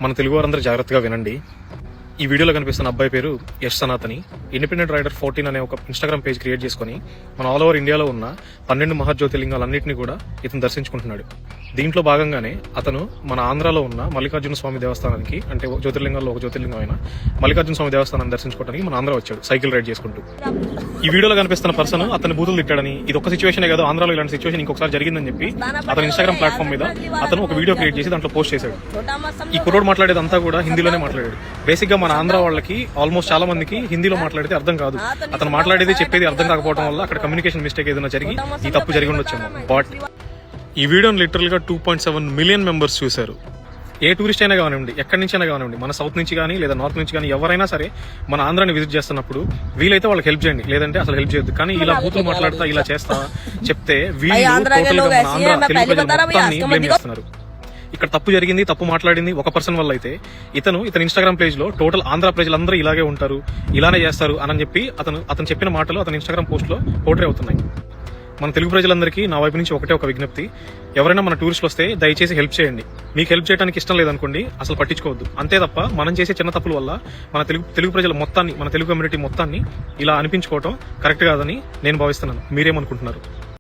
మన తెలుగు వారందరూ జాగ్రత్తగా వినండి. ఈ వీడియోలో కనిపిస్తున్న అబ్బాయి పేరు యష్ సనాత్ అని. ఇండిపెండెంట్ రైడర్ 14 అనే ఒక ఇన్స్టాగ్రామ్ పేజ్ క్రియేట్ చేసుకుని మన ఆల్ ఓవర్ ఇండియాలో ఉన్న 12 మహాజ్యోతిర్లింగాలన్నింటినీ కూడా ఇతను దర్శించుకుంటున్నాడు. దీంట్లో భాగంగానే అతను మన ఆంధ్రాలో ఉన్న మల్లికార్జున స్వామి దేవస్థానానికి, అంటే జ్యోతిర్లింగాల్లో ఒక జ్యోతిర్లింగం అయిన మల్లికార్జున స్వామి దేవస్థానాన్ని దర్శించుకోవడానికి మన ఆంధ్ర వచ్చాడు సైకిల్ రైడ్ చేసుకుంటూ. ఈ వీడియోలో కనిపిస్తున్న పర్సన్ అతను బూతులు తిట్టాడని, ఇది ఒక సిచువేషనే కాదు, ఆంధ్రాలో ఇలాంటి సిచువేషన్ ఇంకొకసారి జరిగిందని చెప్పి అతను ఇన్స్టాగ్రామ్ ప్లాట్ఫామ్ మీద అతను ఒక వీడియో క్రియేట్ చేసి దాంట్లో పోస్ట్ చేశాడు. ఈ కుర్రోడు మాట్లాడేదంతా కూడా హిందీలోనే మాట్లాడాడు. బేసిక్ గా మన ఆంధ్ర వాళ్ళకి ఆల్మోస్ట్ చాలా మందికి హిందీలో మాట్లాడితే అర్థం కాదు. అతను మాట్లాడేది చెప్పేది అర్థం కాకపోవడం వల్ల అక్కడ కమ్యూనికేషన్ మిస్టేక్ ఏదైనా జరిగి ఈ తప్పు జరిగి ఉండొచ్చేమో. బట్ ఈ వీడియోని లిటరల్ గా 2.7 మిలియన్ మెంబర్స్ చూశారు. ఏ టూరిస్ట్ అయినా కానివ్వండి, ఎక్కడి నుంచి అయినా కానివ్వండి, మన సౌత్ నుంచి కానీ లేదా నార్త్ నుంచి కానీ ఎవరైనా సరే మన ఆంధ్రాని విజిట్ చేస్తున్నప్పుడు వీలైతే వాళ్ళకి హెల్ప్ చేయండి, లేదంటే అసలు హెల్ప్ చేయొద్దు. కానీ ఇలా బూతులు మాట్లాడతా ఇలా చేస్తా చెప్తే వీళ్ళు టోటల్ గా మన ఆంధ్ర తెలుగు ప్రజల మొత్తాన్ని బ్లేమ్ చేస్తున్నారు. ఇక్కడ తప్పు జరిగింది, తప్పు మాట్లాడింది ఒక పర్సన్ వల్ల అయితే ఇతను ఇన్స్టాగ్రామ్ పేజ్ లో టోటల్ ఆంధ్ర ప్రజలందరూ ఇలాగే ఉంటారు, ఇలానే చేస్తారు అని చెప్పి అతను చెప్పిన మాటలు అతని ఇన్స్టాగ్రామ్ పోస్ట్ లో పోర్ట్రే అవుతున్నాయి. మన తెలుగు ప్రజలందరికీ నా వైపు నుంచి ఒకటే ఒక విజ్ఞప్తి, ఎవరైనా మన టూరిస్టులు వస్తే దయచేసి హెల్ప్ చేయండి. మీకు హెల్ప్ చేయడానికి ఇష్టం లేదనుకోండి, అసలు పట్టించుకోవద్దు. అంతే తప్ప మనం చేసే చిన్న తప్పుల వల్ల మన తెలుగు ప్రజల మొత్తాన్ని, మన తెలుగు కమ్యూనిటీ మొత్తాన్ని ఇలా అనిపించుకోవటం కరెక్ట్ కాదని నేను భావిస్తున్నాను. మీరేమనుకుంటున్నారు?